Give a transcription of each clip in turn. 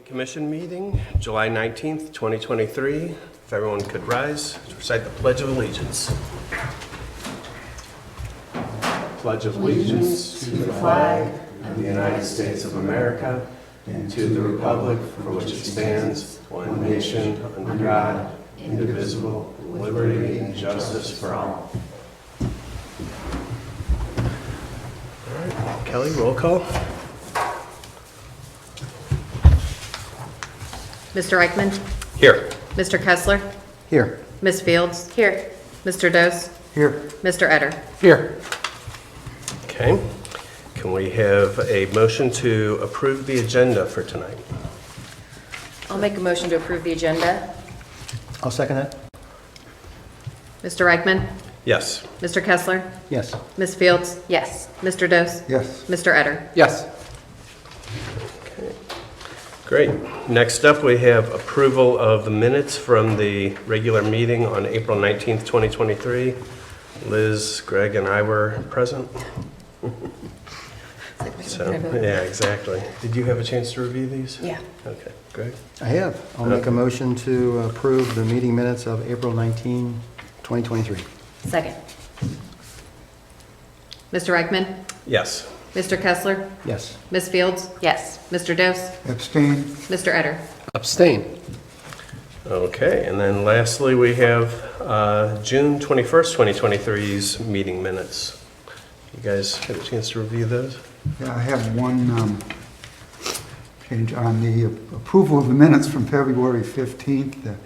Commission meeting, July 19th, 2023. If everyone could rise to recite the Pledge of Allegiance. Pledge of Allegiance to the flag of the United States of America and to the republic for which it stands, one nation, under God, indivisible, with liberty and justice for all. All right, Kelly, roll call. Mr. Eichmann? Here. Mr. Kessler? Here. Ms. Fields? Here. Mr. Dose? Here. Mr. Etter? Here. Okay. Can we have a motion to approve the agenda for tonight? I'll make a motion to approve the agenda. I'll second it. Mr. Eichmann? Yes. Mr. Kessler? Yes. Ms. Fields? Yes. Mr. Dose? Yes. Mr. Etter? Yes. Great. Next up, we have approval of the minutes from the regular meeting on April 19th, 2023. Liz, Greg, and I were present. So, yeah, exactly. Did you have a chance to review these? Yeah. Okay, Greg? I have. I'll make a motion to approve the meeting minutes of April 19, 2023. Second. Mr. Eichmann? Yes. Mr. Kessler? Yes. Ms. Fields? Yes. Mr. Dose? Abstain. Mr. Etter? Abstain. Okay, and then lastly, we have June 21st, 2023's meeting minutes. You guys had a chance to review those? Yeah, I have one change on the approval of the minutes from February 15th. It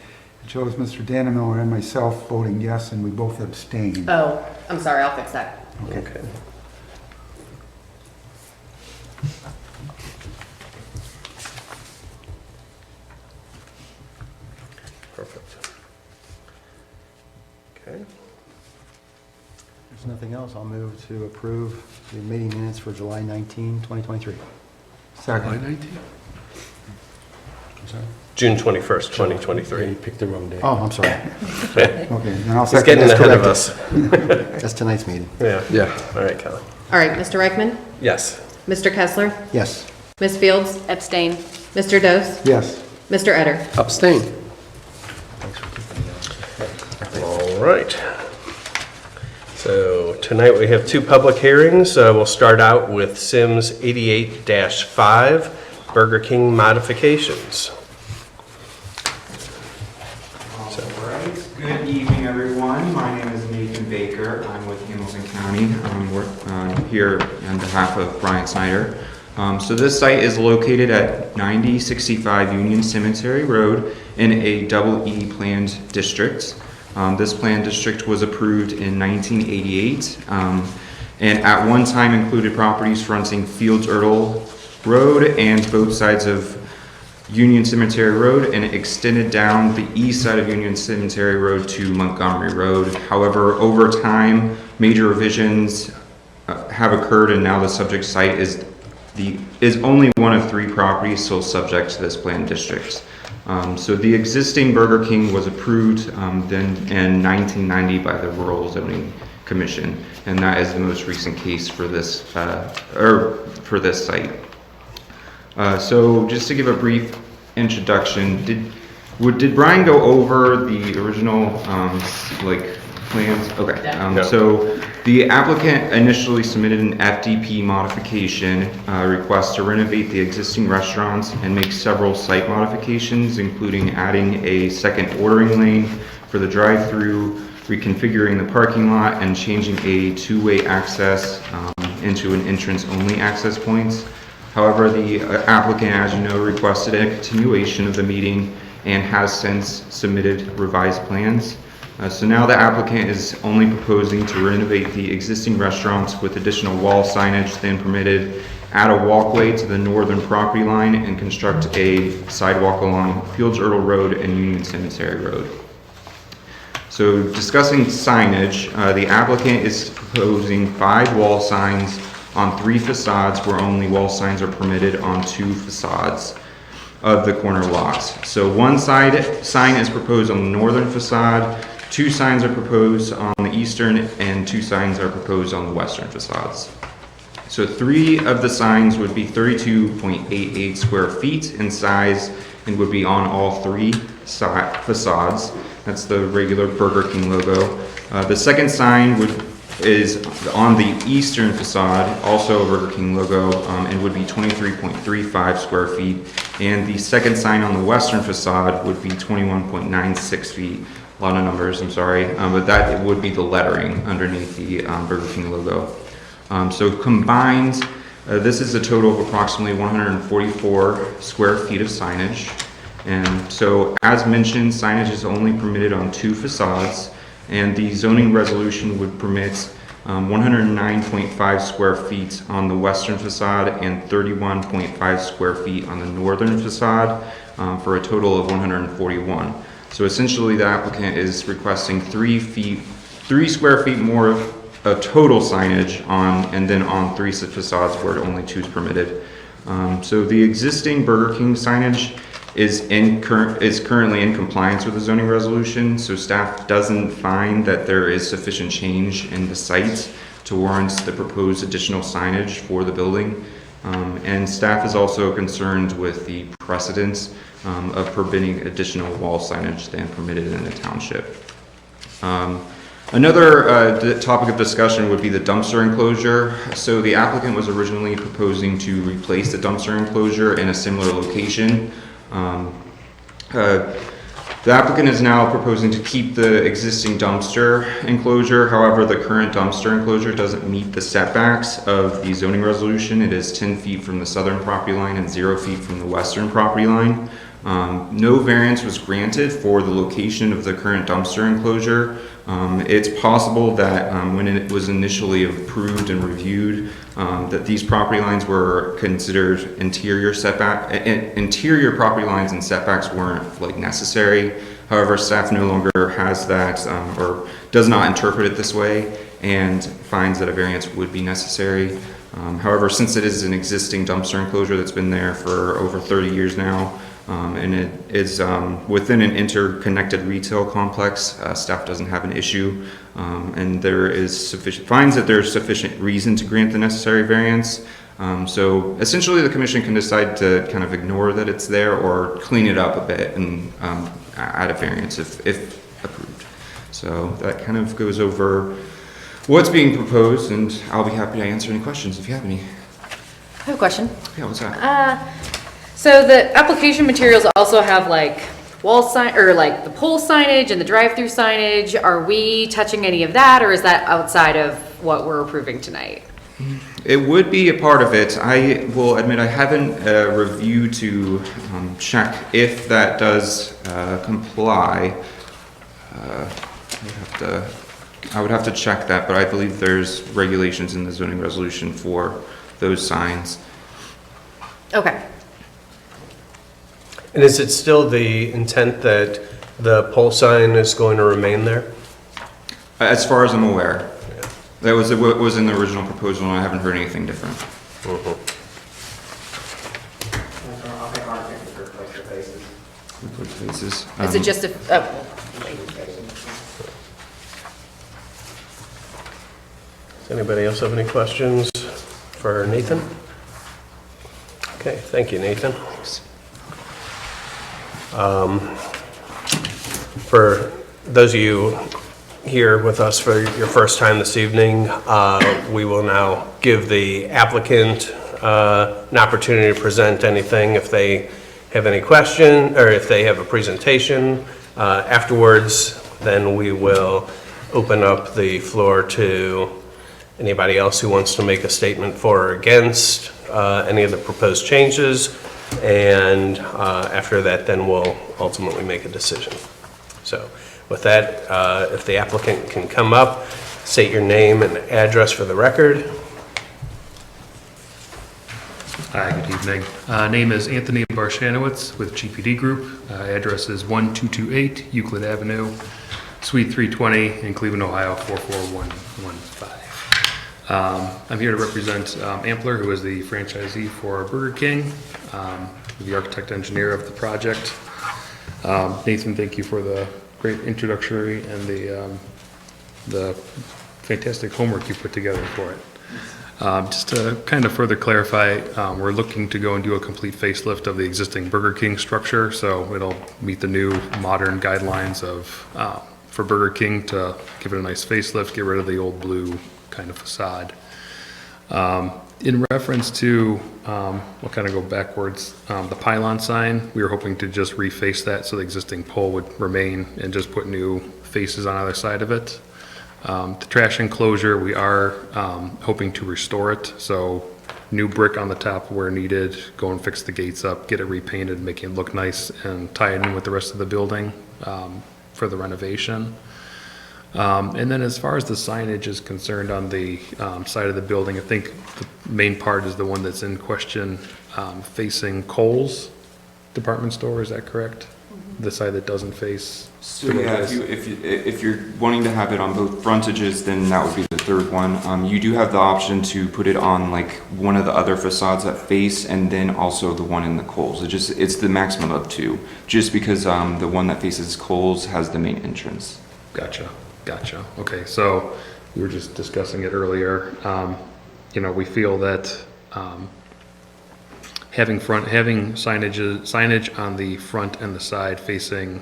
shows Mr. Dannemiller and myself voting yes, and we both abstained. Oh, I'm sorry, I'll fix that. Okay. Perfect. Okay. There's nothing else. I'll move to approve the meeting minutes for July 19, 2023. Second. I'm sorry? June 21st, 2023. You picked the wrong day. Oh, I'm sorry. Okay, then I'll He's second getting as ahead of corrected. us. That's tonight's meeting. Yeah. Yeah. All right, Kelly. All right, Mr. Eichmann? Yes. Mr. Kessler? Yes. Ms. Fields? Abstain. Mr. Dose? Yes. Mr. Etter? Abstain. All right. So tonight we have two public hearings. We'll start out with Symmes 88-5, Burger King modifications. All right. Good evening, everyone. My name is Nathan Baker. I'm with Hamilton County. I'm here on behalf of Brian Snyder. So this site is located at 9065 Union Cemetery Road in a double E planned district. This planned district was approved in 1988 and at one time included properties fronting Fields Erdel Road and both sides of Union Cemetery Road, and it extended down the east side of Union Cemetery Road to Montgomery Road. However, over time, major revisions have occurred, and now the subject site is only one of three properties still subject to this planned district. So the existing Burger King was approved then in 1990 by the Rural Zoning Commission, and that is the most recent case for this this site. So just to give a brief introduction, did Brian go over the original plans? Okay. No. So the applicant initially submitted an FDP modification request to renovate the existing restaurants and make several site modifications, including adding a second ordering lane for the drive-through, reconfiguring the parking lot, and changing a two-way access into an entrance-only access points. However, the applicant, as you know, requested a continuation of the meeting and has since submitted revised plans. So now the applicant is only proposing to renovate the existing restaurants with additional wall signage then permitted, add a walkway to the northern property line, and construct a sidewalk along Fields Erdel Road and Union Cemetery Road. So discussing signage, the applicant is proposing 5 wall signs on 3 facades where only wall signs are permitted on 2 facades of the corner lots. So one sign is proposed on the northern facade, 2 signs are proposed on the eastern, and 2 signs are proposed on the western facades. So 3 of the signs would be 32.88 square feet in size and would be on all 3 facades. That's the regular Burger King logo. The second sign is on the eastern facade, also a Burger King logo, and would be 23.35 square feet. And the second sign on the western facade would be 21.96 feet. A lot of numbers, I'm sorry, but that would be the lettering underneath the Burger King logo. So combined, this is a total of approximately 144 square feet of signage. And so, as mentioned, signage is only permitted on 2 facades, and the zoning resolution would permit 109.5 square feet on the western facade and 31.5 square feet on the northern facade, for a total of 141. So essentially, the applicant is requesting 3 square feet more of total signage on, and then on 3 facades where only 2 is permitted. So the existing Burger King signage is currently in compliance with the zoning resolution, so staff doesn't find that there is sufficient change in the site to warrant the proposed additional signage for the building. And staff is also concerned with the precedence of permitting additional wall signage than permitted in the township. Another topic of discussion would be the dumpster enclosure. So the applicant was originally proposing to replace the dumpster enclosure in a similar location. The applicant is now proposing to keep the existing dumpster enclosure. However, the current dumpster enclosure doesn't meet the setbacks of the zoning resolution. It is 10 feet from the southern property line and 0 feet from the western property line. No variance was granted for the location of the current dumpster enclosure. It's possible that when it was initially approved and reviewed, that these property lines were considered interior property lines and setbacks weren't necessary. However, staff no longer has that or does not interpret it this way and finds that a variance would be necessary. However, since it is an existing dumpster enclosure that's been there for over 30 years now, and it is within an interconnected retail complex, staff doesn't have an issue, and finds that there's sufficient reason to grant the necessary variance. So essentially the commission can decide to kind of ignore that it's there or clean it up a bit and add a variance if approved. So that kind of goes over what's being proposed, and I'll be happy to answer any questions if you have any. I have a question. Yeah, what's that? So the application materials also have wall sign, or the pole signage and the drive-through signage. Are we touching any of that, or is that outside of what we're approving tonight? It would be a part of it. I will admit I haven't reviewed to check if that does comply. I would have to check that, but I believe there's regulations in the zoning resolution for those signs. Okay. And is it still the intent that the pole sign is going to remain there? As far as I'm aware. That was what was in the original proposal, and I haven't heard anything different. Places. Is it just a, Does anybody else have any questions for Nathan? Okay, thank you, Nathan. For those of you here with us for your first time this evening, we will now give the applicant an opportunity to present anything if they have any question or if they have a presentation. Afterwards, then we will open up the floor to anybody else who wants to make a statement for or against any of the proposed changes. And after that, then we'll ultimately make a decision. So with that, if the applicant can come up, state your name and address for the record. Hi, good evening. Name is Anthony Barshanowitz with GPD Group. Address is 1228 Euclid Avenue, Suite 320 in Cleveland, Ohio, 44115. I'm here to represent Ampler, who is the franchisee for Burger King, the architect engineer of the project. Nathan, thank you for the great introductory and the fantastic homework you put together for it. Just to kind of further clarify, we're looking to go and do a complete facelift of the existing Burger King structure, so it'll meet the new modern guidelines of, for Burger King to give it a nice facelift, get rid of the old blue kind of facade. In reference to, we'll kind of go backwards, the pylon sign, we were hoping to just reface that so the existing pole would remain and just put new faces on either side of it. The trash enclosure, we are hoping to restore it, so new brick on the top where needed, go and fix the gates up, get it repainted, make it look nice, and tie it in with the rest of the building for the renovation. And then as far as the signage is concerned on the side of the building, I think the main part is the one that's in question facing Kohl's department store, is that correct? The side that doesn't face. So yeah, if you're wanting to have it on both frontages, then that would be the third one. You do have the option to put it on like one of the other facades that face, and then also the one in the Kohl's. It's the maximum of two, just because the one that faces Kohl's has the main entrance. Gotcha. Okay, so we were just discussing it earlier. We feel that having signage on the front and the side facing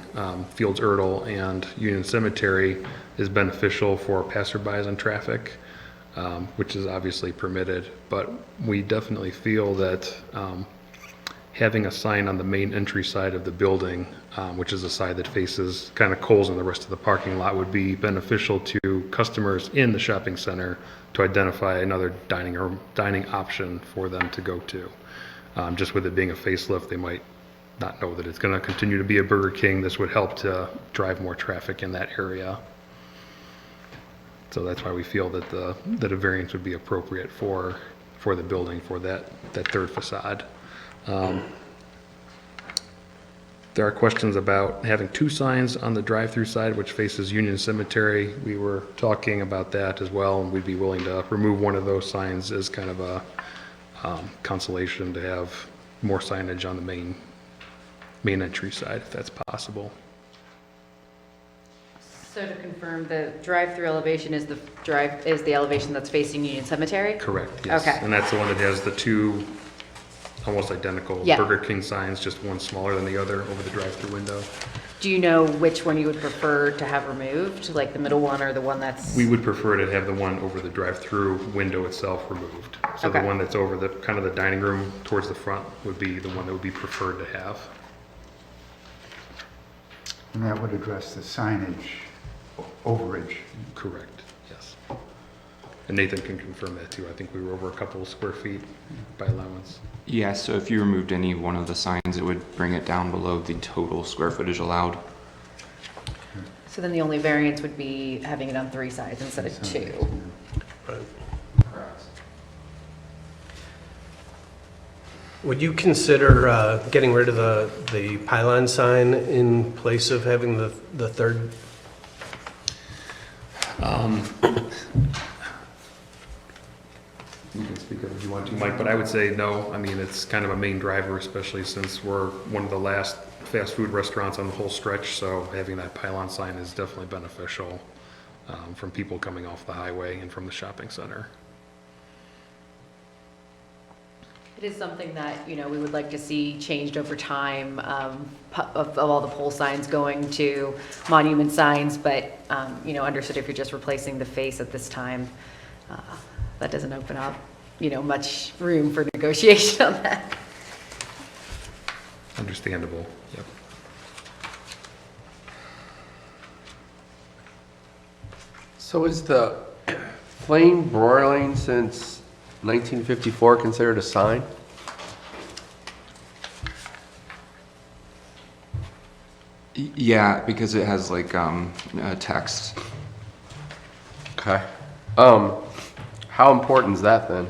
Fields Erdel and Union Cemetery is beneficial for passerbys and traffic, which is obviously permitted. But we definitely feel that having a sign on the main entry side of the building, which is the side that faces kind of Kohl's and the rest of the parking lot, would be beneficial to customers in the shopping center to identify another dining option for them to go to. Just with it being a facelift, they might not know that it's going to continue to be a Burger King. This would help to drive more traffic in that area. So that's why we feel that that a variance would be appropriate for the building for that third facade. There are questions about having two signs on the drive-through side, which faces Union Cemetery. We were talking about that as well, and we'd be willing to remove one of those signs as kind of a consolation to have more signage on the main entry side, if that's possible. So to confirm, the drive-through elevation is the elevation that's facing Union Cemetery? Correct, yes. Okay. And that's the one that has the two almost identical Yeah. Burger King signs, just one smaller than the other over the drive-through window. Do you know which one you would prefer to have removed, like the middle one or the one that's? We would prefer to have the one over the drive-through window itself removed. So the Okay. one that's over the kind of the dining room towards the front would be the one that would be preferred to have. And that would address the signage overage. Correct, yes. And Nathan can confirm that too. I think we were over a couple of square feet by allowance. Yeah, so if you removed any one of the signs, it would bring it down below the total square footage allowed. So then the only variance would be having it on three sides instead of two. Correct. Would you consider getting rid of the pylon sign in place of having the third? You can speak up if you want to, Mike, but I would say no. I mean, it's kind of a main driver, especially since we're one of the last fast food restaurants on the whole stretch, so having that pylon sign is definitely beneficial from people coming off the highway and from the shopping center. It is something that, we would like to see changed over time, of all the pole signs going to monument signs, but, understood if you're just replacing the face at this time, that doesn't open up, much room for negotiation on that. Understandable, yep. So is the flame broiling since 1954 considered a sign? Yeah, because it has like text. Okay. How important is that then?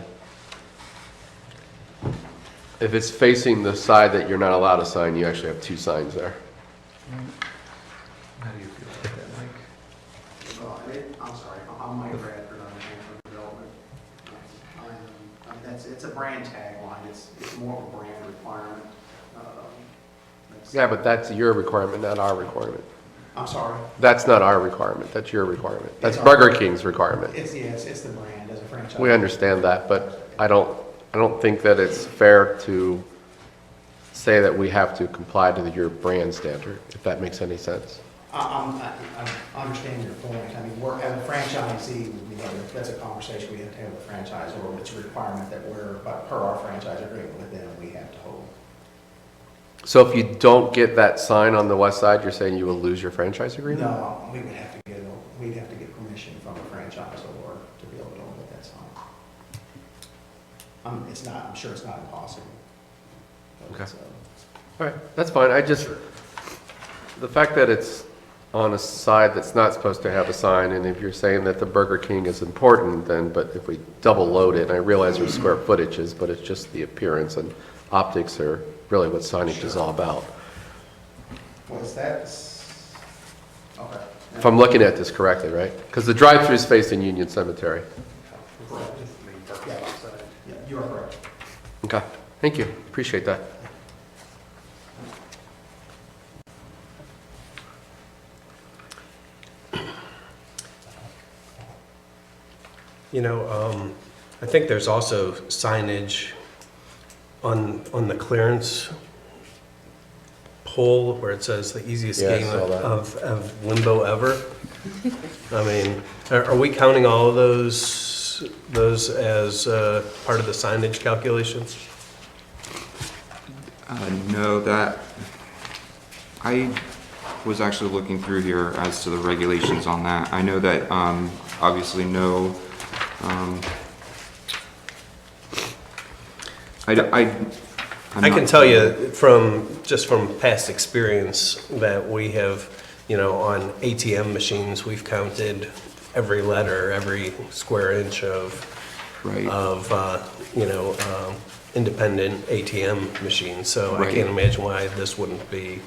If it's facing the side that you're not allowed a sign, you actually have two signs there. How do you feel about that, Mike? I'm sorry, I'm Mike Bradford, I'm Hanford Development. It's a brand tagline, it's more of a brand requirement. Yeah, but that's your requirement, not our requirement. I'm sorry. That's not our requirement, that's your requirement. That's It's our- Burger King's requirement. It's the brand as a franchise. We understand that, but I don't think that it's fair to say that we have to comply to your brand standard, if that makes any sense. I understand your point. I mean, we're, as a franchisee, that's a conversation we have to have with the franchisor. It's a requirement that we're, but per our franchise agreement with them, we have to hold. So if you don't get that sign on the west side, you're saying you will lose your franchise agreement? No, we'd have to get permission from the franchisor to be able to hold that sign. I'm sure it's not impossible. But Okay. it's, All right, that's fine. The fact that it's on a side that's not supposed to have a sign, and if you're saying that the Burger King is important, but if we double load it, and I realize there's square footages, but it's just the appearance and optics are really what signage is all about. Was that, okay. If I'm looking at this correctly, right? Because the drive-through is facing Union Cemetery. Correct. Yeah, you are correct. Okay, thank you. Appreciate that. You know, I think there's also signage on the clearance pole where it says the easiest Yeah, I game saw that. of limbo ever. I mean, are we counting all of those as part of the signage calculations? No, that, I was actually looking through here as to the regulations on that. I know that, obviously no, I can tell you from past experience that we have, you know, on ATM machines, we've counted every letter, every square inch of, Right. you know, independent ATM machines. So I Right. can't imagine why this wouldn't be.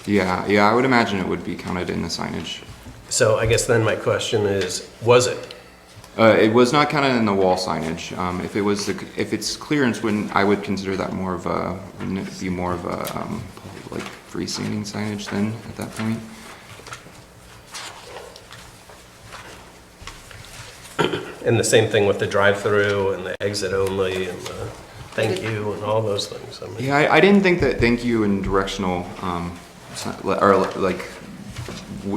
Yeah, I would imagine it would be counted in the signage. So I guess then my question is, was it? It was not counted in the wall signage. If it's clearance, I would consider that wouldn't it be more of a, like freestanding signage then at that point? And the same thing with the drive-through and the exit only and the thank you and all those things. I mean, Yeah, I didn't think that thank you and directional,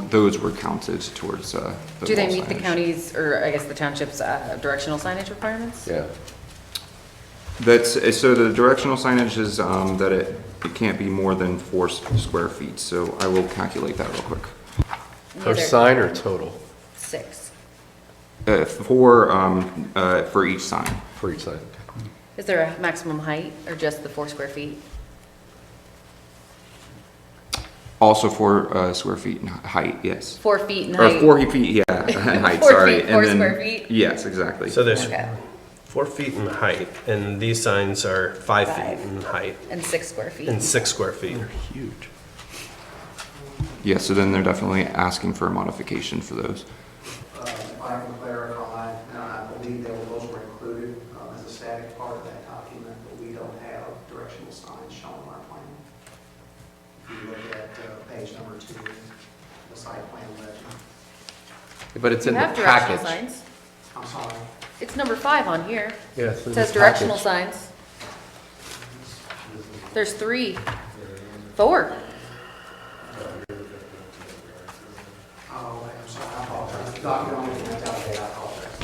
those were counted towards, the Do they wall meet the signage. county's, or I guess the township's directional signage requirements? Yeah. So the directional signage is, that it can't be more than 4 square feet, so I will calculate that real quick. Per sign or total? 6. For each sign. For each sign. Is there a maximum height or just the 4 square feet? Also 4 square feet in height, yes. 4 feet in Or height? 4 feet, yeah, in height, 4 sorry. feet, And 4 then- square feet? Yes, exactly. So there's Okay. 4 feet in height, and these signs are 5 feet 5. in height And 6 square feet? and 6 square feet. Huge. Yeah, so then they're definitely asking for a modification for those. If I can clarify, and I believe those were included as a static part of that document, but we don't have directional signs shown on our plan. If you look at page number 2, the site plan legend. But it's You in the have directional package. signs. I'm sorry. It's number 5 on here. Yeah, it's in It the says directional package. signs. There's 3. 4. Oh, I'm sorry, I apologize. The document only has out there, I apologize.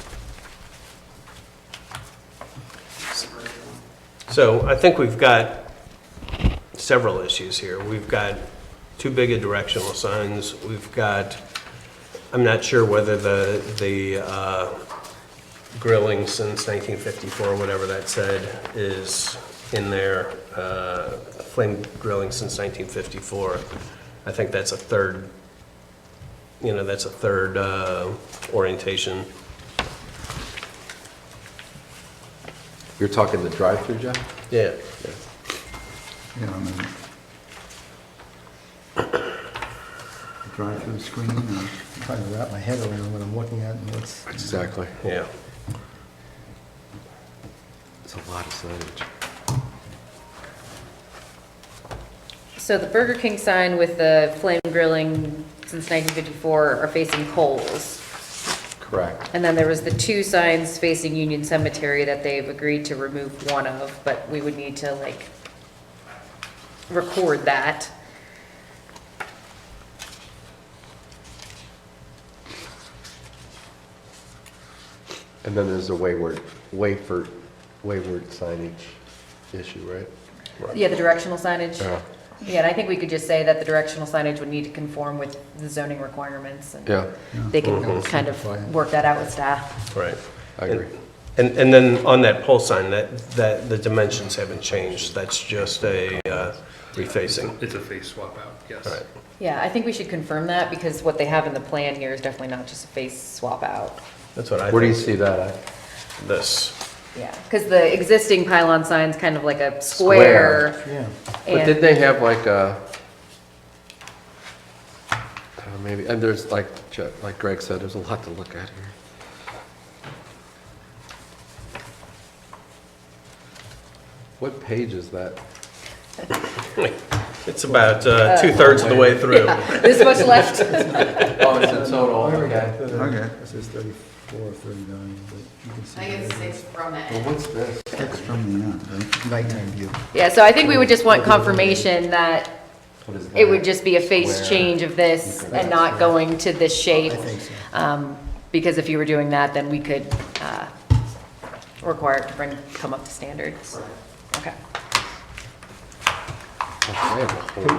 So I think we've got several issues here. We've got too big of directional signs. We've got, I'm not sure whether the grilling since 1954, whatever that said, is in there. Flame grilling since 1954. I think that's a third, orientation. You're talking the drive-through, Jeff? Yeah. Yeah, I mean, drive-through screen, I'm trying to wrap my head around what I'm looking at and what's. Exactly. Yeah. It's a lot of signage. So the Burger King sign with the flame grilling since 1954 are facing Kohl's. Correct. And then there was the two signs facing Union Cemetery that they've agreed to remove one of, but we would need to like record that. And then there's a wayward signage issue, right? Yeah, the directional signage. Yeah. Yeah, and I think we could just say that the directional signage would need to conform with the zoning requirements. And Yeah, they can kind of work that out with staff. Right. I agree. And then on that pole sign, that the dimensions haven't changed. That's just a refacing. It's a face swap out, yes. Right. Yeah, I think we should confirm that because what they have in the plan here is definitely not just a face swap out. That's what I Where do you think. see that at? This. Yeah, because the existing pylon sign's kind of like a square. Yeah. But And did they have like a, maybe, and there's like Greg said, there's a lot to look at here. What page is that? It's about 2/3 of the way through. this much left. Oh, it's a total, okay. Okay. This is 34, 39, but you can see. I guess it. it's from the Well, end. what's this? Text from the end, right? Nighttime view. Yeah, so I think we would just want confirmation that What is that? it would just be a face Square. change of this and not going to this shape. I think so. Because if you were doing that, then we could require it to come up to standards. Okay.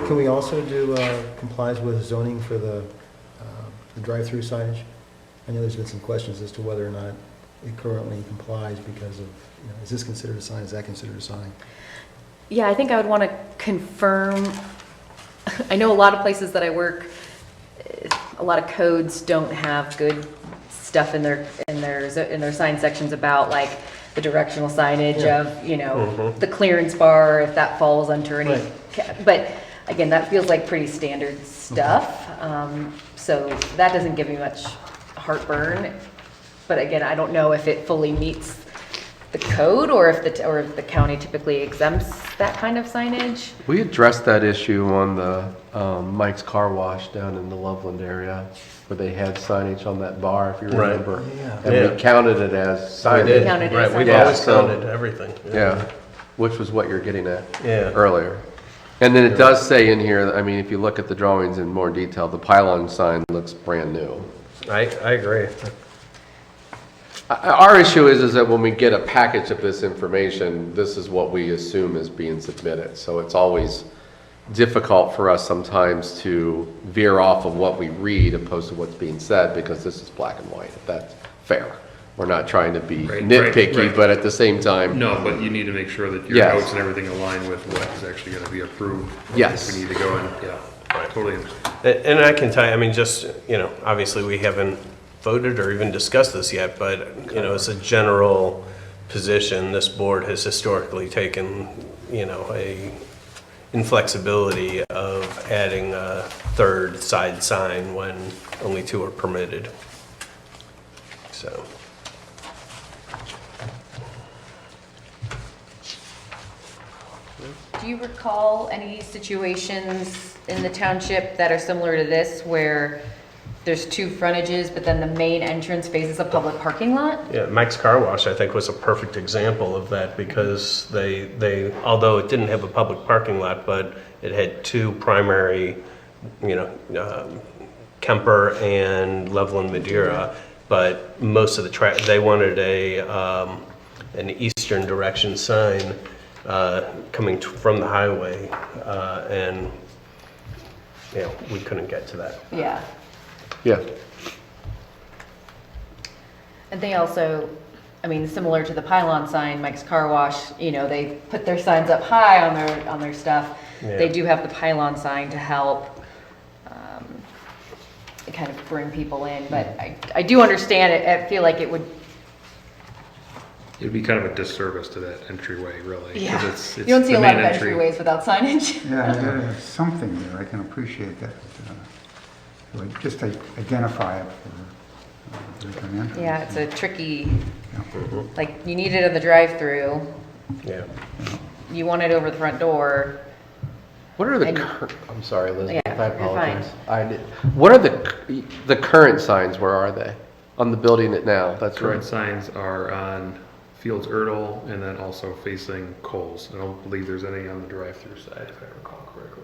Can we also do complies with zoning for the drive-through signage? I know there's been some questions as to whether or not it currently complies because of, is this considered a sign, is that considered a sign? Yeah, I think I would want to confirm, I know a lot of places that I work, a lot of codes don't have good stuff in their sign sections about like the directional signage of, the clearance bar, if that falls under any, but again, that feels like pretty standard stuff. So that doesn't give me much heartburn. But again, I don't know if it fully meets the code or if the county typically exempts that kind of signage. We addressed that issue on the Mike's Car Wash down in the Loveland area, where they had signage on that bar, if you Right. remember. Yeah. And Yeah. we counted it as We signage. did. Counted as Right, we've signage. always Yeah, so- counted everything. Yeah, which was what you're getting at Yeah. earlier. And then it does say in here, I mean, if you look at the drawings in more detail, the pylon sign looks brand new. I agree. Our issue is that when we get a package of this information, this is what we assume is being submitted. So it's always difficult for us sometimes to veer off of what we read opposed to what's being said, because this is black and white, if that's fair. We're not trying to be Right, nitpicky, right. but at the same time, No, but you need to make sure that your Yes. notes and everything align with what is actually going to be approved. Yes. If we need to go in, yeah, totally understand. And I can tell you, I mean, just, obviously we haven't voted or even discussed this yet, but, as a general position, this board has historically taken, a inflexibility of adding a third side sign when only two are permitted. So. Do you recall any situations in the township that are similar to this where there's two frontages, but then the main entrance faces a public parking lot? Yeah, Mike's Car Wash, I think, was a perfect example of that because they, although it didn't have a public parking lot, but it had two primary, Kemper and Loveland Madeira, but most of the they wanted an eastern direction sign coming from the highway, and, we couldn't get to that. Yeah. yeah. And they also, I mean, similar to the pylon sign, Mike's Car Wash, they put their signs up high on their stuff. Yeah. They do have the pylon sign to help kind of bring people in, but I do understand it. I feel like it would, It'd be kind of a disservice to that entryway, really. 'cause yeah. it's You don't see the a lot of main entry. entryways without signage. Yeah, there's something there, I can appreciate that. Like, just to identify it for the entrance. Yeah, it's a tricky, Yeah. like, you need it in the drive-through, Yeah. you want it over the front door. What are the And- I'm sorry, Elizabeth, Yeah, I you're fine. apologize. What are the current signs, where are they? On the building it now, that's right. Current signs are on Fields Erdel and then also facing Coles. I don't believe there's any on the drive-through side, if I recall correctly.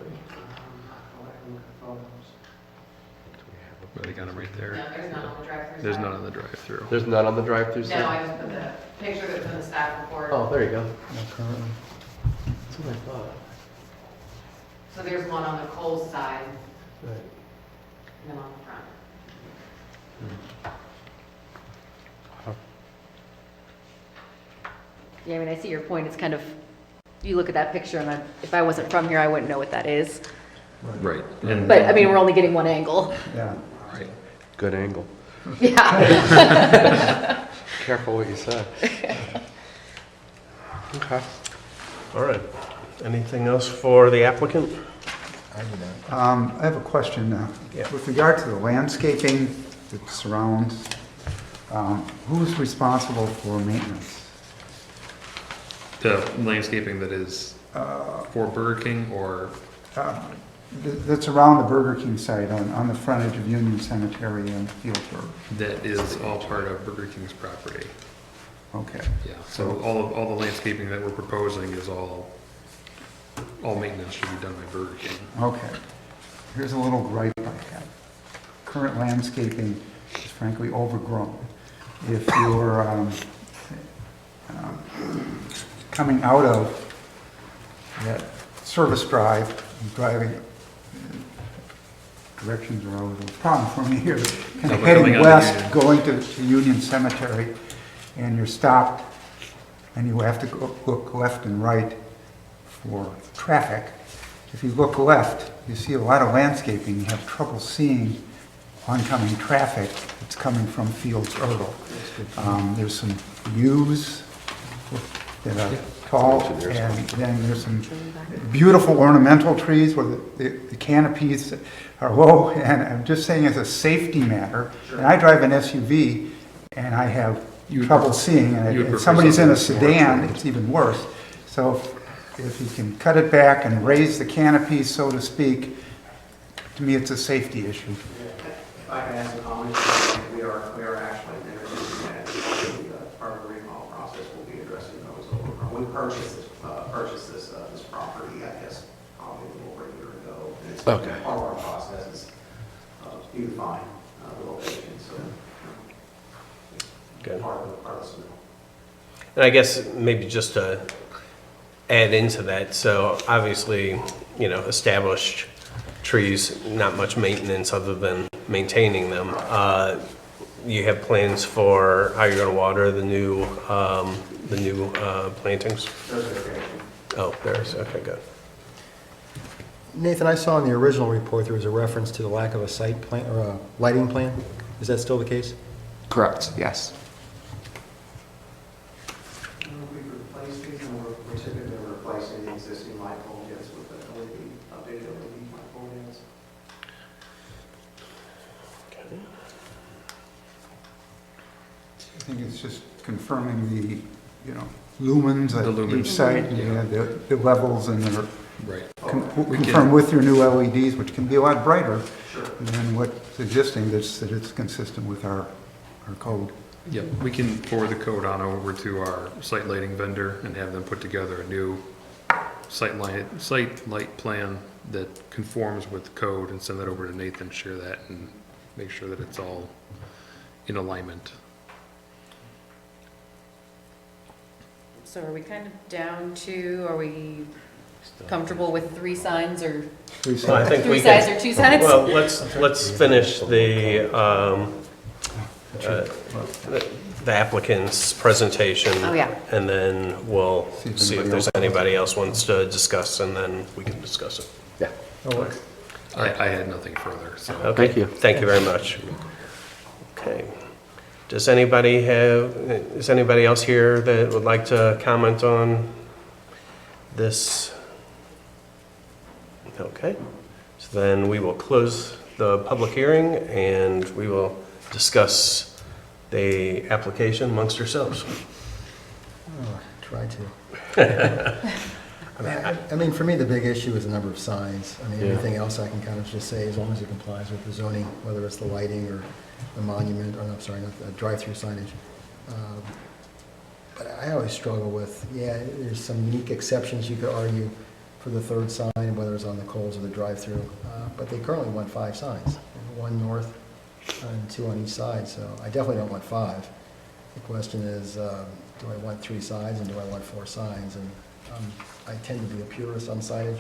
But they got them right there. No, there's none on the drive-through There's side. none on the drive-through. There's none on the drive-through No, side? I just put the picture that's in the staff report. Oh, there you go. Not currently. That's what I thought. So there's one on the Coles side, Right. and then on the front. Yeah, I mean, I see your point. It's kind of, you look at that picture and if I wasn't from here, I wouldn't know what that is. Right. And But, I mean, we're only getting one angle. Yeah. right. Good angle. Yeah. Careful what you say. Okay. All right. Anything else for the applicant? I do not. I have a question now. Yeah. With regard to the landscaping that surrounds, who's responsible for maintenance? The landscaping that is for Burger King or, That's around the Burger King site on the frontage of Union Cemetery and Fieldburg. that is all part of Burger King's property. Okay. Yeah, so all the landscaping that we're proposing is all maintenance should be done by Burger King. Okay. Here's a little gripe I have. Current landscaping is frankly overgrown. If you're coming out of that service drive, driving, directions are always a problem for me here, kind No, of but heading coming out of west, Union. going to Union Cemetery, and you're stopped, and you have to look left and right for traffic. If you look left, you see a lot of landscaping, you have trouble seeing oncoming traffic that's coming from Fields Erdel. There's some yews that are tall, and then there's some beautiful ornamental trees where the canopies are low, and I'm just saying as a safety matter, and I drive an SUV, and I have trouble seeing, and you would if prefer somebody's in a something more sedan, trees. it's even worse. So if you can cut it back and raise the canopies, so to speak, to me, it's a safety issue. If I can add some comments, we are actually introducing that as part of the remodel process. We'll be addressing those over. We purchased this property, I guess, probably a little over a year ago. And it's Okay. part of our process is beautifying the location, so. Good. Part of the smell. And I guess maybe just to add into that, so obviously, established trees, not much maintenance other than maintaining them. You have plans for how you're going to water the new plantings? There's irrigation. Oh, there's, okay, good. Nathan, I saw in the original report there was a reference to the lack of a site plan, or a lighting plan. Is that still the case? Correct, yes. We've replaced these, and we're typically replacing the existing light pole units with the updated LED light pole units. I think it's just confirming the, lumens The at lumens, each site, and yeah. the levels, and they're Right. We confirmed can- with your new LEDs, which can be a lot brighter Sure. than what's existing, that it's consistent with our code. Yep, we can forward the code on over to our site lighting vendor and have them put together a new site light plan that conforms with the code and send that over to Nathan, share that, and make sure that it's all in alignment. So are we kind of down to, are we comfortable with 3 signs or Well, I think 3 we sides can, or 2 sides? well, let's finish the applicant's presentation. Oh, yeah. And then we'll See if see if anybody there's else- anybody else wants to discuss, and then we can discuss it. Yeah. I had nothing further, so. Okay. Thank you. Thank you very much. Okay. Is anybody else here that would like to comment on this? Okay. So then we will close the public hearing and we will discuss the application amongst ourselves. Oh, try to. I mean, for me, the big issue is the number of signs. I mean, Yeah. everything else I can kind of just say, as long as it complies with the zoning, whether it's the lighting or the monument, or, I'm sorry, not the drive-through signage. But I always struggle with, yeah, there's some unique exceptions you could argue for the third sign, whether it's on the Coles or the drive-through. But they currently want 5 signs, 1 north and 2 on each side, so I definitely don't want 5. The question is, do I want 3 signs and do I want 4 signs? And I tend to be a purist on signage,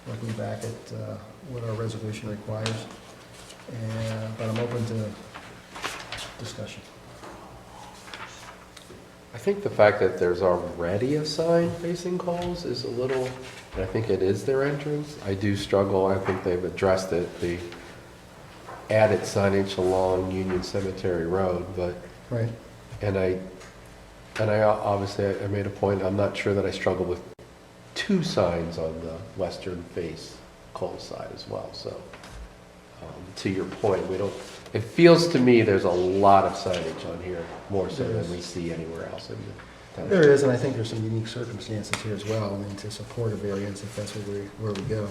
looking back at what our resolution requires. But I'm open to discussion. I think the fact that there's already a sign facing Coles is a little, and I think it is their entrance. I do struggle, I think they've addressed it, the added signage along Union Cemetery Road, but, Right. and I obviously, I made a point, I'm not sure that I struggle with 2 signs on the western face Coles side as well, so, to your point, we don't, it feels to me there's a lot of signage on here, more so than we see anywhere else in the town. There is, and I think there's some unique circumstances here as well, I mean, to support a variance if that's where we go.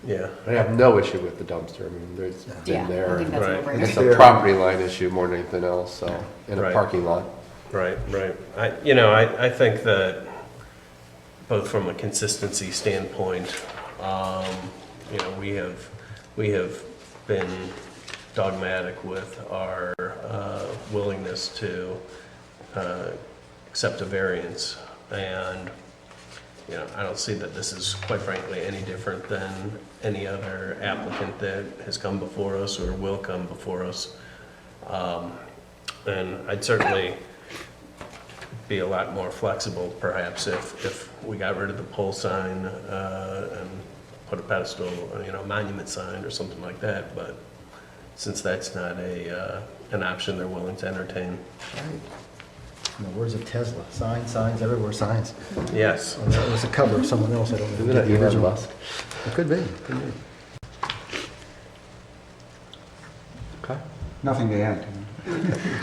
Yeah. I have no issue with the dumpster, I mean, there's Yeah, been there. I think that's Right. what we're It's doing. a property line issue more than anything else, so, in a Right. parking lot. Right, right. I think that both from a consistency standpoint, we have been dogmatic with our willingness to accept a variance. And, I don't see that this is quite frankly any different than any other applicant that has come before us or will come before us. And I'd certainly be a lot more flexible perhaps if we got rid of the pole sign and put a pedestal, monument sign or something like that. But since that's not an option they're willing to entertain. In the words of Tesla, signs everywhere, signs. Yes. Well, that was a cover of someone else, I don't know. who Isn't did it the Elon original. Musk? It could be, could be. Okay. Nothing to add.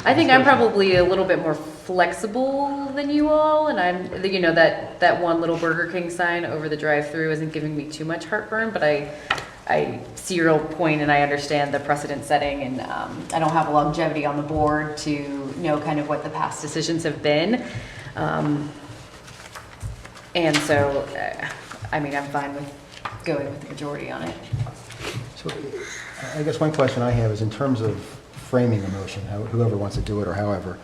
I think I'm probably a little bit more flexible than you all, and that one little Burger King sign over the drive-through isn't giving me too much heartburn, but I see your point and I understand the precedent setting, and I don't have a longevity on the board to know kind of what the past decisions have been. And so, I'm fine with going with the majority on it. So I guess one question I have is in terms of framing a motion, whoever wants to do it or however.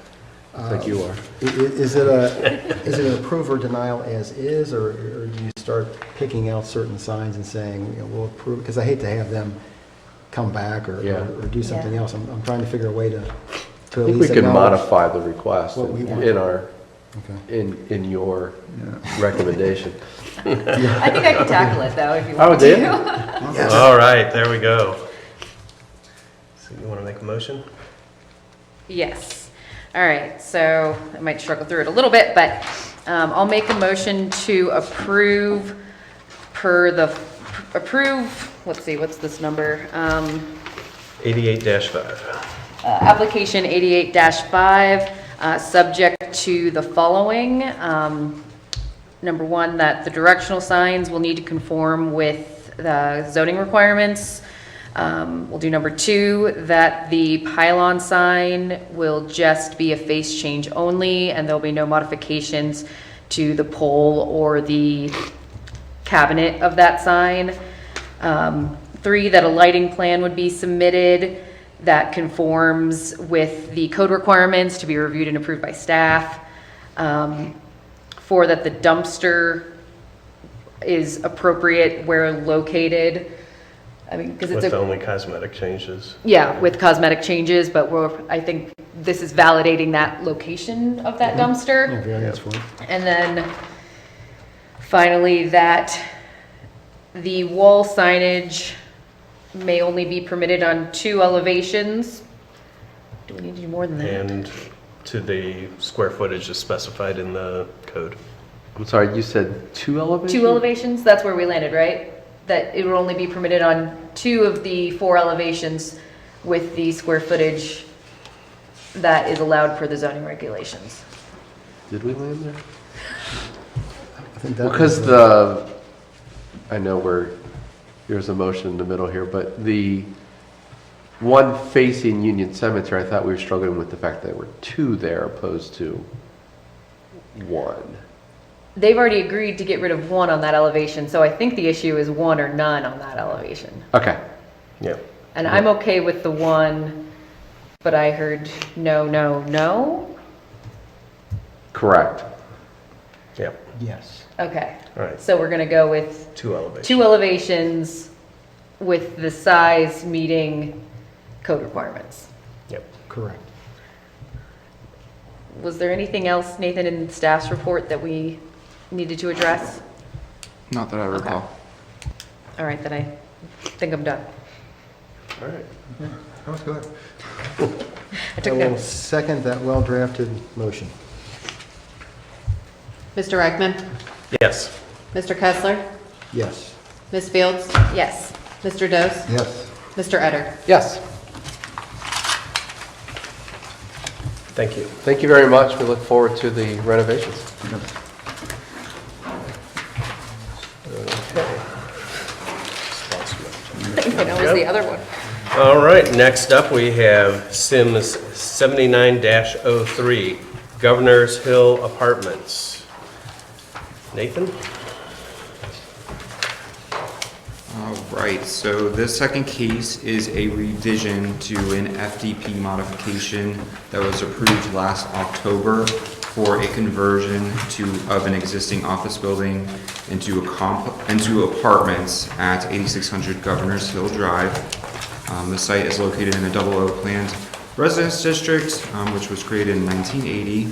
Like you are. Is it an approve or denial as is, or do you start picking out certain signs and saying, we'll approve? Because I hate to have them come back or do something Yeah. else. I'm trying to figure a way to I at think we least can acknowledge modify the request what we want. in our, Okay. in your recommendation. I think I could tackle it though, if you Oh, want did? to. All right, there we go. So you want to make a motion? Yes. All right, so I might struggle through it a little bit, but I'll make a motion to approve let's see, what's this number? 88-5. Application 88-5, subject to the following. Number 1, that the directional signs will need to conform with the zoning requirements. We'll do number 2, that the pylon sign will just be a face change only, and there'll be no modifications to the pole or the cabinet of that sign. 3, that a lighting plan would be submitted that conforms with the code requirements to be reviewed and approved by staff. 4, that the dumpster is appropriate where located. Because it's With only cosmetic changes. yeah, with cosmetic changes, but I think this is validating that location of that dumpster. Yeah, variance for it. And then finally, that the wall signage may only be permitted on 2 elevations. Do we need to do more than that? And to the square footage is specified in the code. I'm sorry, you said 2 elevations? 2 elevations, that's where we landed, right? That it would only be permitted on 2 of the 4 elevations with the square footage that is allowed per the zoning regulations. Did we land there? think that. Because I know there's a motion in the middle here, but the one facing Union Cemetery, I thought we were struggling with the fact that there were two there opposed to one. They've already agreed to get rid of one on that elevation, so I think the issue is one or none on that elevation. Okay. Yeah. And I'm okay with the one, but I heard no, no, no. Correct. Yeah. Yes. Okay, All right. so we're gonna go with Two elevations. two elevations with the size meeting code requirements. Yep. Correct. Was there anything else, Nathan, in staff's report that we needed to address? Not that I recall. All right, then I think I'm done. All right. That was good. I I took will notes. second that well-drafted motion. Mr. Reichman? Yes. Mr. Kessler? Yes. Ms. Fields? Yes. Mr. Dose? Yes. Mr. Etter? Yes. Thank you. Thank you very much. We look forward to the renovations. That was the other one. All right, next up, we have Symmes 79-03, Governor's Hill Apartments. Nathan? All right, so this second case is a revision to an FDP modification that was approved last October for a conversion of an existing office building into apartments at 8600 Governor's Hill Drive. The site is located in the 00 planned residence district, which was created in 1980.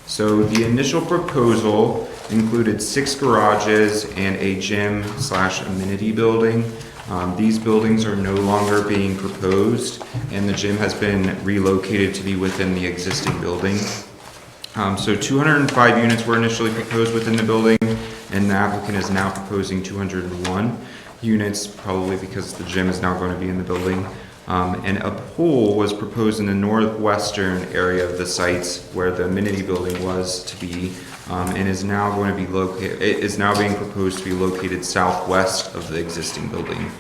So the initial proposal included 6 garages and a gym/amenity building. These buildings are no longer being proposed, and the gym has been relocated to be within the existing building. So 205 units were initially proposed within the building, and the applicant is now proposing 201 units, probably because the gym is now going to be in the building. And a pool was proposed in the northwestern area of the site where the amenity building was to be, and is now going to be located. It is now being proposed to be located southwest of the existing building.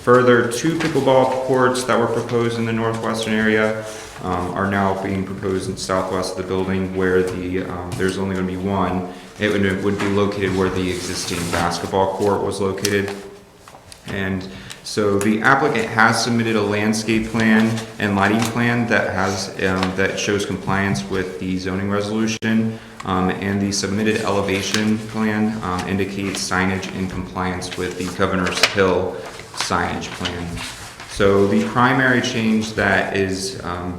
Further, 2 pickleball courts that were proposed in the northwestern area are now being proposed in southwest of the building, where there's only going to be one. It would be located where the existing basketball court was located. And so the applicant has submitted a landscape plan and lighting plan that shows compliance with the zoning resolution, and the submitted elevation plan indicates signage in compliance with the Governor's Hill signage plan. So the primary change that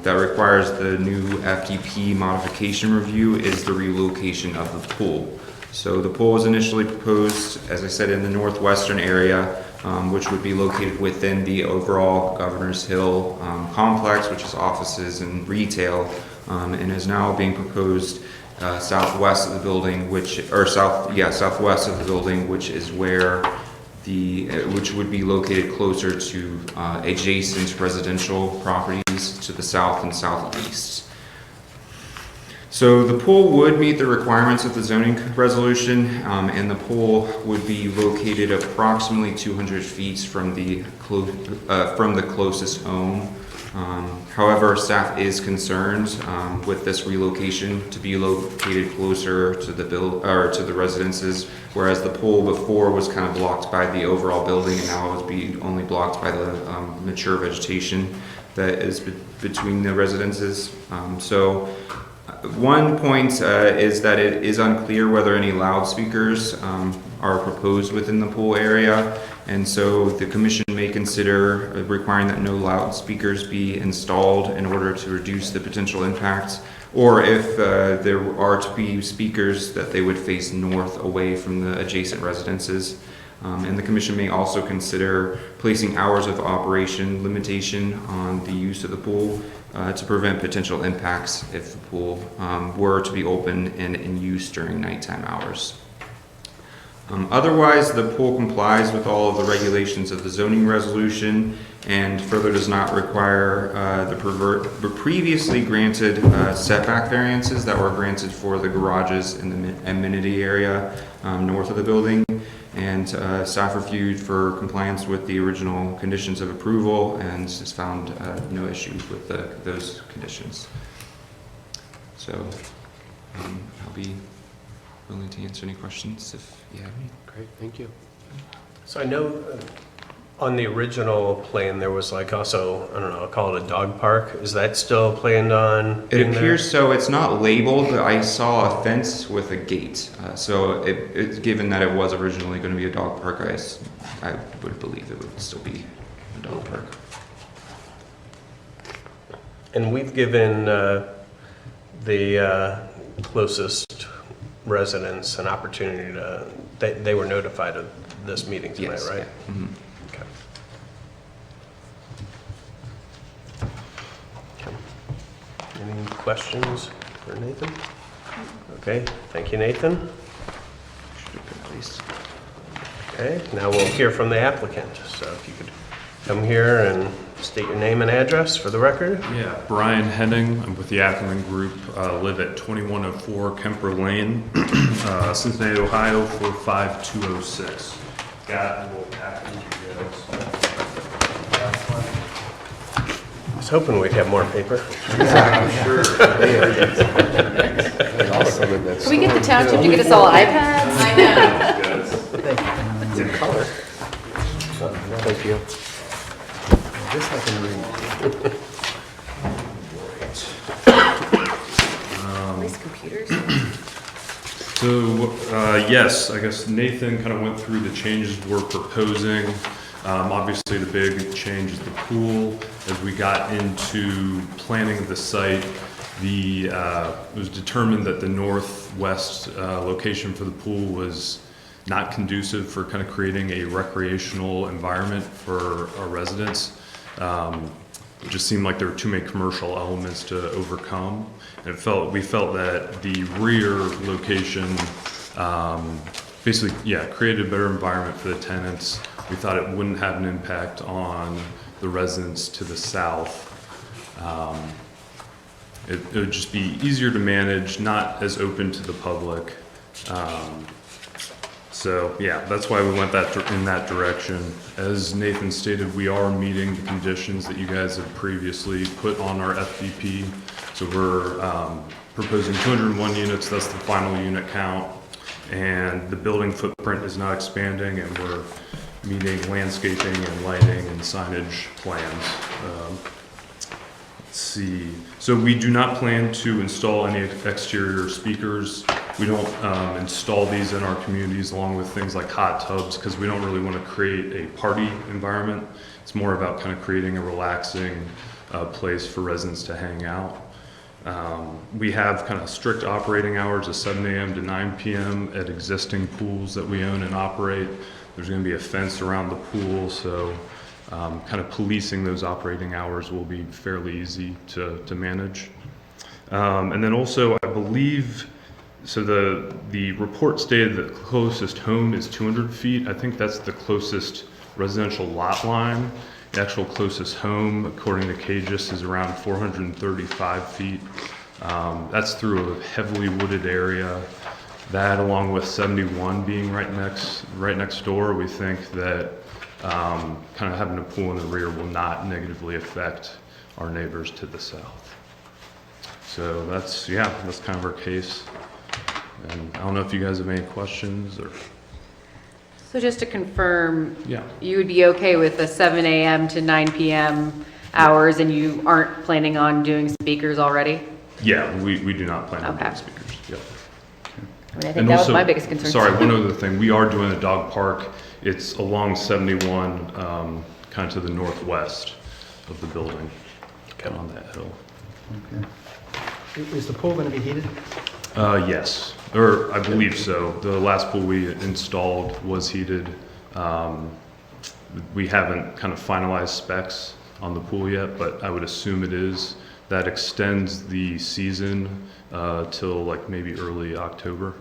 requires the new FDP modification review is the relocation of the pool. So the pool was initially proposed, as I said, in the northwestern area, which would be located within the overall Governor's Hill complex, which is offices and retail, and is now being proposed southwest of the building, southwest of the building, which is where which would be located closer to adjacent residential properties to the south and southeast. So the pool would meet the requirements of the zoning resolution, and the pool would be located approximately 200 feet from the closest home. However, staff is concerned with this relocation to be located closer to the residences, whereas the pool before was kind of blocked by the overall building, and now it would be only blocked by the mature vegetation that is between the residences. One point is that it is unclear whether any loudspeakers are proposed within the pool area, and so the commission may consider requiring that no loudspeakers be installed in order to reduce the potential impacts, or if there are to be speakers, that they would face north away from the adjacent residences. And the commission may also consider placing hours of operation limitation on the use of the pool to prevent potential impacts if the pool were to be open and in use during nighttime hours. Otherwise, the pool complies with all of the regulations of the zoning resolution and further does not require the previously granted setback variances that were granted for the garages in the amenity area north of the building. And staff reviewed for compliance with the original conditions of approval and has found no issues with those conditions. So I'll be willing to answer any questions if you have any. Great, thank you. So I know on the original plan, there was like also, I don't know, I'll call it a dog park. Is that still planned on It being there? appears so. It's not labeled, but I saw a fence with a gate. So given that it was originally going to be a dog park, I would believe it would still be a dog park. And we've given the closest residents an opportunity to, they were notified of this meeting tonight, Yes, right? yeah. Mhm. Okay. Any questions for Nathan? Okay, thank you, Nathan. Please. Okay, now we'll hear from the applicant. So if you could come here and state your name and address for the record. Yeah, Brian Henning. I'm with the Ackerman Group. Live at 2104 Kemper Lane, Cincinnati, Ohio 45206. Got a little package. I was hoping we'd have more paper. Can we get the township to get us all iPads? I know. It's in color. Thank you. This I can read. These computers. So, yes, I guess Nathan kind of went through the changes we're proposing. Obviously, the big change is the pool. As we got into planning the site, it was determined that the northwest location for the pool was not conducive for kind of creating a recreational environment for our residents. It just seemed like there were too many commercial elements to overcome. And we felt that the rear location basically, created a better environment for the tenants. We thought it wouldn't have an impact on the residents to the south. It would just be easier to manage, not as open to the public. So yeah, that's why we went in that direction. As Nathan stated, we are meeting the conditions that you guys have previously put on our FDP. So we're proposing 201 units, that's the final unit count. And the building footprint is not expanding, and we're meeting landscaping and lighting and signage plans. Let's see. So we do not plan to install any exterior speakers. We don't install these in our communities along with things like hot tubs because we don't really want to create a party environment. It's more about kind of creating a relaxing place for residents to hang out. We have kind of strict operating hours of 7 a.m. to 9 p.m. at existing pools that we own and operate. There's going to be a fence around the pool, so kind of policing those operating hours will be fairly easy to manage. And then also, I believe, so the report stated that the closest home is 200 feet. I think that's the closest residential lot line. The actual closest home, according to CAGIS, is around 435 feet. That's through a heavily wooded area. That, along with 71 being right next door, we think that kind of having a pool in the rear will not negatively affect our neighbors to the south. So that's kind of our case. And I don't know if you guys have any questions or. So just to confirm, Yeah. you would be okay with the 7 a.m. to 9 p.m. hours, and you aren't planning on doing speakers already? Yeah, we do not plan on doing Okay. speakers. Yep. I mean, I think that was my biggest concern. Sorry, one other thing. We are doing a dog park. It's along 71, kind of to the northwest of the building, on that hill. Okay. Is the pool going to be heated? Yes, or I believe so. The last pool we installed was heated. We haven't kind of finalized specs on the pool yet, but I would assume it is. That extends the season till like maybe early October.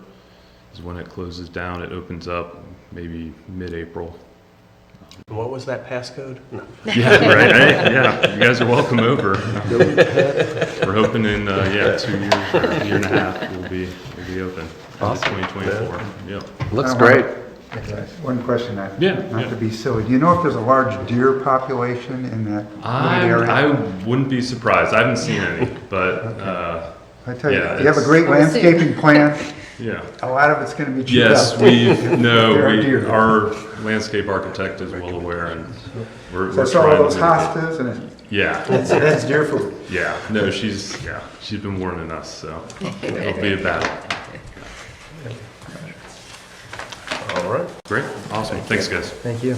is when it closes down. It opens up maybe mid-April. What was that passcode? No. Yeah, right. Hey, yeah, you guys are welcome over. We're hoping in 2 years or a year and a half we'll be open. Awesome. 2024. Yep. Looks great. One question, Yeah, not yeah. to be silly. Do you know if there's a large deer population in that area? I wouldn't be surprised. I haven't seen any, but I tell you, yeah, you have a it's- great landscaping plan. yeah. A lot of it's going to be chewed Yes, up. there are deer. our landscape architect is well aware, and we're So I saw all trying those to mitigate. hostas and Yeah, That's deer food. yeah. No, she's been warning us, so it'll be a battle. All right. Great, awesome. Thanks, guys. Thank you.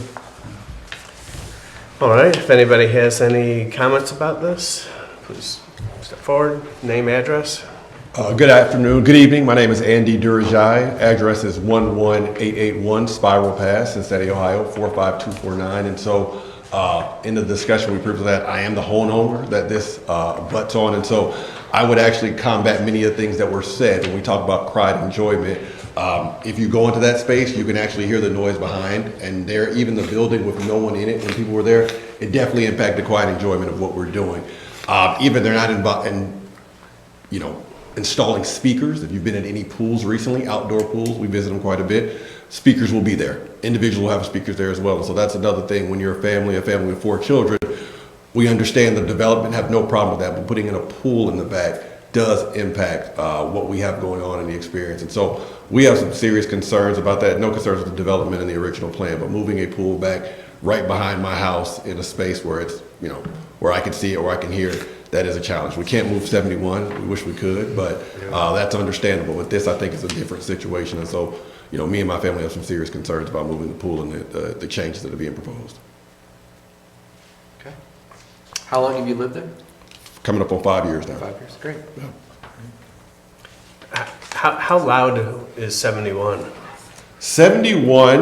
All right, if anybody has any comments about this, please step forward, name, address. Good afternoon, good evening. My name is Andy Durajai. Address is 11881 Spiral Pass, Cincinnati, Ohio, 45249. And so in the discussion we previously had, I am the homeowner that this butts on. And so I would actually combat many of the things that were said when we talk about pride and enjoyment. If you go into that space, you can actually hear the noise behind, and there, even the building with no one in it, when people were there, it definitely impacted quiet enjoyment of what we're doing. Even they're not installing speakers. If you've been in any pools recently, outdoor pools, we visit them quite a bit, speakers will be there. Individuals will have speakers there as well. So that's another thing. When you're a family with 4 children, we understand the development, have no problem with that, but putting in a pool in the back does impact what we have going on in the experience. And so we have some serious concerns about that. No concerns with the development in the original plan, but moving a pool back right behind my house in a space where it's, where I can see it or I can hear it, that is a challenge. We can't move 71. We wish we could, but that's understandable. With this, I think it's a different situation. And so, me and my family have some serious concerns about moving the pool and the changes that are being proposed. Okay. How long have you lived there? Coming up on 5 years now. 5 years, great. How loud is 71? 71,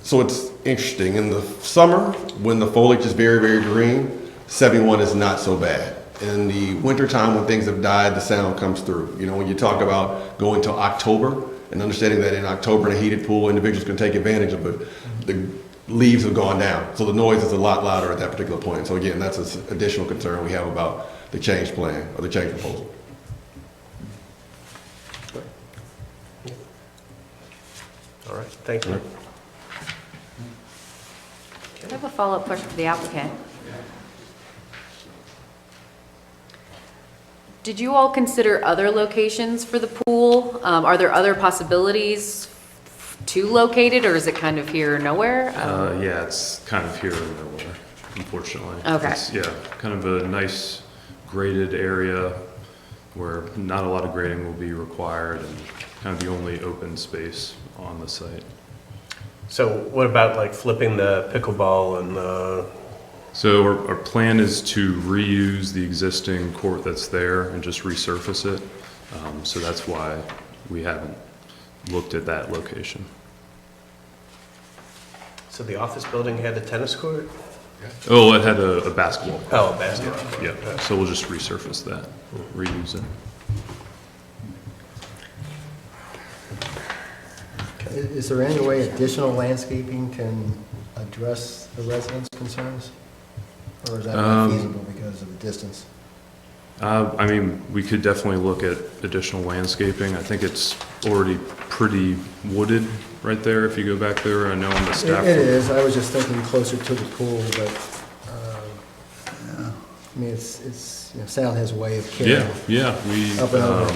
so it's interesting. In the summer, when the foliage is very, very green, 71 is not so bad. In the wintertime, when things have died, the sound comes through. When you talk about going to October and understanding that in October in a heated pool, individuals can take advantage of it, the leaves have gone down. So the noise is a lot louder at that particular point. So again, that's an additional concern we have about the change plan or the change proposal. All right, thank you. I have a follow-up question for the applicant. Did you all consider other locations for the pool? Are there other possibilities to locate it, or is it kind of here or nowhere? Yeah, it's kind of here or nowhere, unfortunately. Okay. It's, kind of a nice graded area where not a lot of grading will be required, and kind of the only open space on the site. So what about like flipping the pickleball and the... So our plan is to reuse the existing court that's there and just resurface it. So that's why we haven't looked at that location. So the office building had a tennis court? Oh, it had a basketball court. Oh, a basketball court. Yeah, so we'll just resurface that, reuse it. Is there any way additional landscaping can address the residents' concerns? Or is that not feasible because of the distance? I mean, we could definitely look at additional landscaping. I think it's already pretty wooded right there, if you go back there. I know on the staff. It is. I was just thinking closer to the pool, but, I mean, sound has a way of carrying. Yeah, Up and over.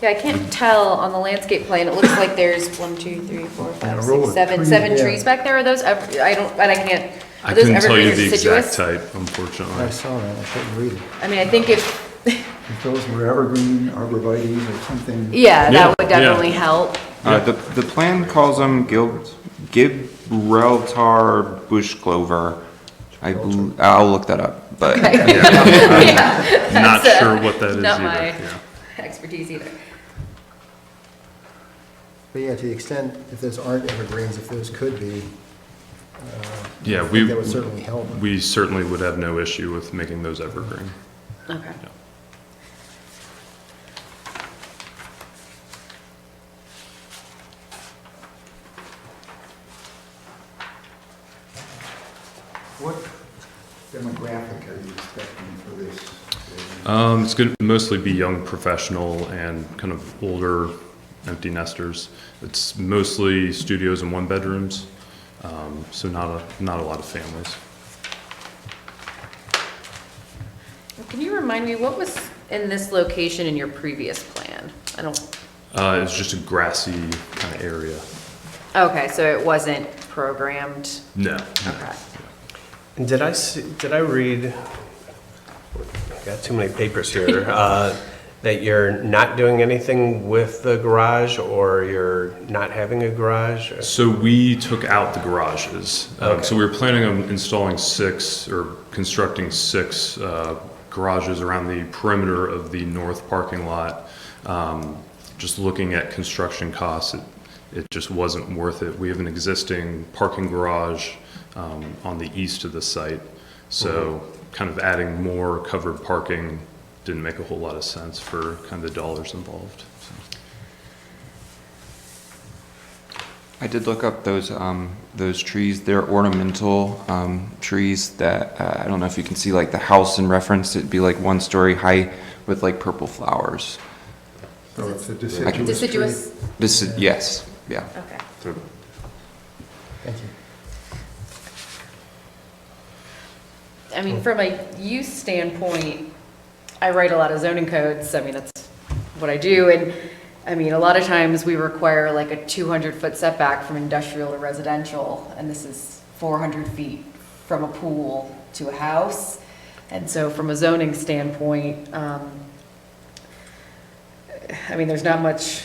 Yeah, I can't tell on the landscape plan. It looks like there's 1, 2, 3, 4, 5, row 6, of 7, trees. 7 Yeah. trees back there. Are those, I can't, I are those couldn't tell you evergreen or the exact deciduous? type, I unfortunately. saw that. I couldn't read it. I mean, I think if If those were evergreen, arborvitae or something. yeah, Yeah, that would yeah. definitely help. The plan calls them Gibraltar bush clover. I'll look that up, but Not That's, sure what that is not either. my- Yeah. Expertise either. But yeah, to the extent, if those aren't evergreens, if those could be, Yeah, I think that would certainly help. we certainly would have no issue with making those evergreen. Okay. What demographic are you expecting for this? It's going to mostly be young professional and kind of older empty nesters. It's mostly studios and one bedrooms, so not a lot of families. Can you remind me, what was in this location in your previous plan? I don't, It's just a grassy kind of area. okay, so it wasn't programmed? No. Okay. And did I read, I've got too many papers here, that you're not doing anything with the garage, or you're not having a garage? So we took out the garages. Okay. So we were planning on installing 6 or constructing 6 garages around the perimeter of the north parking lot. Just looking at construction costs, it just wasn't worth it. We have an existing parking garage on the east of the site. So kind of adding more covered parking didn't make a whole lot of sense for kind of the dollars involved. So. I did look up those trees. They're ornamental trees that I don't know if you can see, like the house in reference. It'd be like 1 story high with like purple flowers. So it's a deciduous tree? Deciduous? This is, yes, yeah. Okay. Thank you. I mean, from a use standpoint, I write a lot of zoning codes. I mean, that's what I do. And I mean, a lot of times we require like a 200-foot setback from industrial to residential, and this is 400 feet from a pool to a house. And so from a zoning standpoint, I mean, there's not much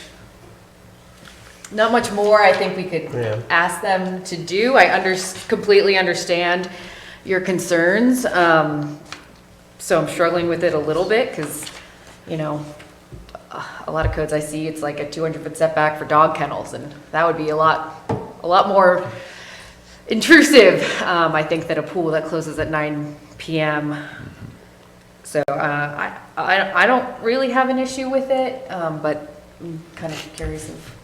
more I think we could ask them to do. I completely understand your concerns. So I'm struggling with it a little bit because, you know, a lot of codes I see, it's like a 200-foot setback for dog kennels, and that would be a lot more intrusive, I think, than a pool that closes at 9 p.m. So I don't really have an issue with it, but I'm kind of curious of.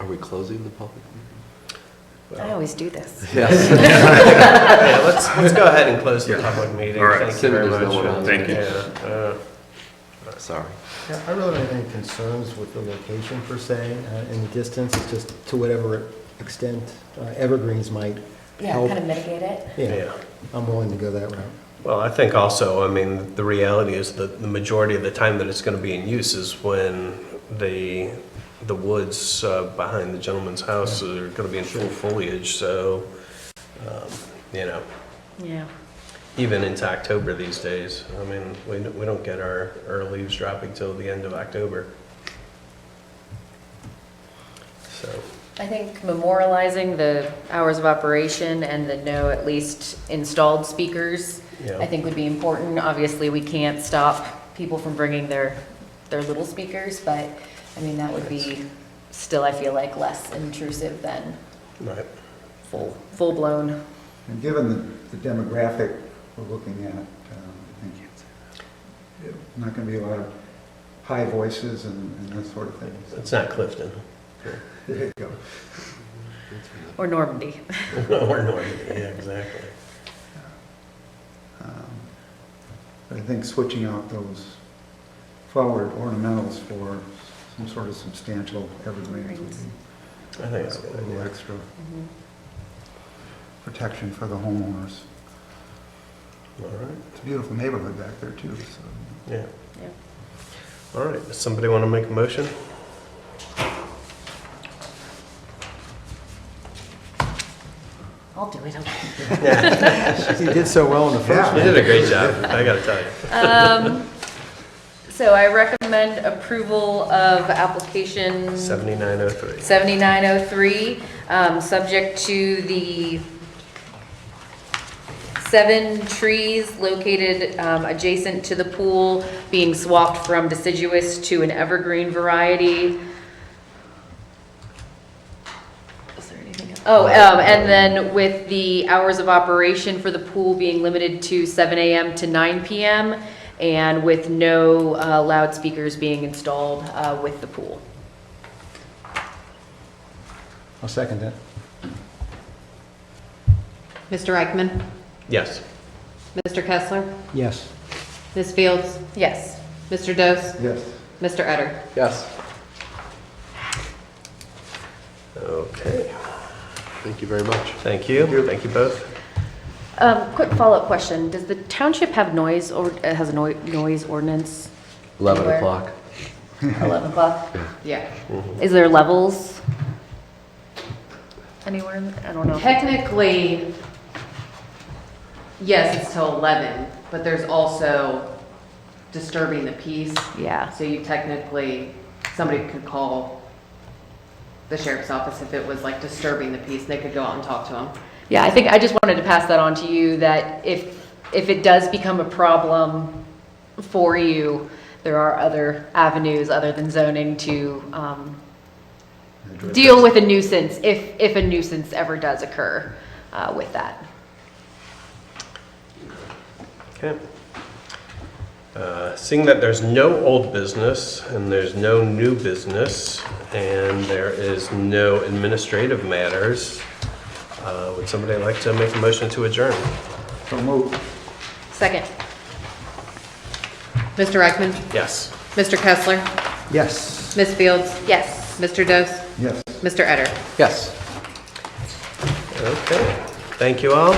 Are we closing the public meeting? I always do this. Yes. Yeah, let's go ahead and close the Yeah. public meeting. All right. Thank you very There's no one much. on. Thank you. Sorry. Yeah, I really don't have any concerns with the location per se, and the distance. It's just to whatever extent evergreens might Yeah, help. kind of mitigate it. Yeah, I'm willing to go that route. Well, I think also, I mean, the reality is that the majority of the time that it's going to be in use is when the woods behind the gentleman's house are going to be in full foliage, so, you know, Yeah. even into October these days. I mean, we don't get our leaves dropping till the end of October. So, I think memorializing the hours of operation and the no at least installed speakers, yeah. I think would be important. Obviously, we can't stop people from bringing their little speakers, but I mean, that would be still, I feel like, less intrusive than Right. full-blown. And given the demographic we're looking at, I think it's not going to be a lot of high voices and that sort of thing. It's not Clifton. There you go. Or Normandy. Or Normandy, yeah, exactly. But I think switching out those flowered ornamentals for some sort of substantial evergreens would be I think it's a a good little idea. extra protection for the homeowners. All right, It's a beautiful neighborhood back there too, so. yeah. Yeah. All right, does somebody want to make a motion? I'll do it. Okay. You did so well in the first You one. did a great job, I gotta tell you. So I recommend approval of application 7903. 7903, subject to the 7 trees located adjacent to the pool being swapped from deciduous to an evergreen variety. Is there anything else? Oh, and then with the hours of operation for the pool being limited to 7 a.m. to 9 p.m. and with no loudspeakers being installed with the pool. I'll second that. Mr. Eichmann? Yes. Mr. Kessler? Yes. Ms. Fields? Yes. Mr. Dose? Yes. Mr. Etter? Yes. Okay, Thank you very much. thank you. Thank you both. Quick follow-up question. Does the township have noise, or has a noise ordinance? 11 Anywhere? o'clock. 11 o'clock? Yeah. Is there levels anywhere? I don't know. Technically, yes, it's till 11, but there's also disturbing the peace. Yeah. So you technically, somebody could call the sheriff's office if it was like disturbing the peace. They could go out and talk to them. Yeah, I think I just wanted to pass that on to you, that if it does become a problem for you, there are other avenues other than zoning to deal with a nuisance, if a nuisance ever does occur with that. Okay. Seeing that there's no old business and there's no new business and there is no administrative matters, would somebody like to make a motion to adjourn? So moved. Second. Mr. Reichman? Yes. Mr. Kessler? Yes. Ms. Fields? Yes. Mr. Dose? Yes. Mr. Etter? Yes. Okay. Thank you all.